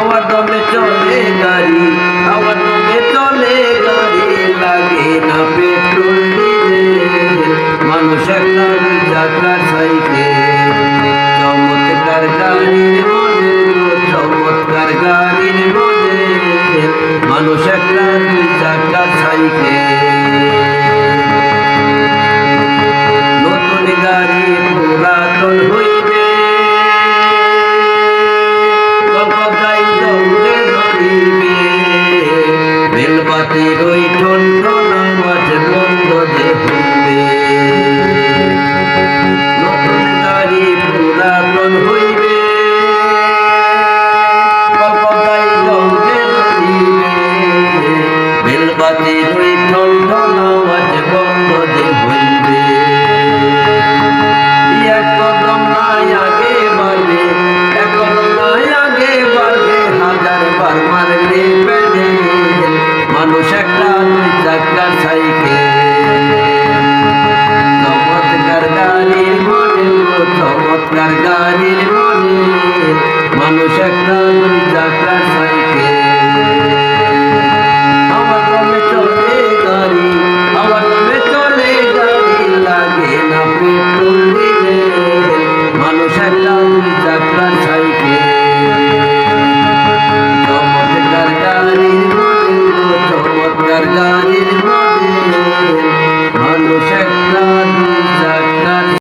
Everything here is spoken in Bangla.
হাওয়া দমে চলে গাড়ি, হাওয়া দমে চলে গাড়ি, লাগে না পেট্রোল ডিজেল। মানুষ একটা দুই চাকার সাইকেল, চমৎকার গাড়ির মডেল, চমৎকার গাড়ির মডেল। মানুষ একটা দুই চাকার সাইকেল, নতুন গাড়ি পুরাতন হইবে, কলকাতায় দৌড়ে ধরিবে। বেলবাতির ওই টনটন আওয়াজ বন্ধ যে হইবে। নতুন গাড়ি পুরাতন হইবে, কলকাতায় দৌড়ে ধরিবে। বেলবাতির ওই টনটন আওয়াজ বন্ধ যে হইবে। এক কদম নাই আগে বাড়বে, এক কদম নাই আগে বাড়বে, হাজার বার মারলে প্যাডেল। মানুষ একটা দুই চাকার সাইকেল, চমৎকার গাড়ির মডেল, চমৎকার গাড়ির মডেল। মানুষ একটা দুই চাকার সাইকেল।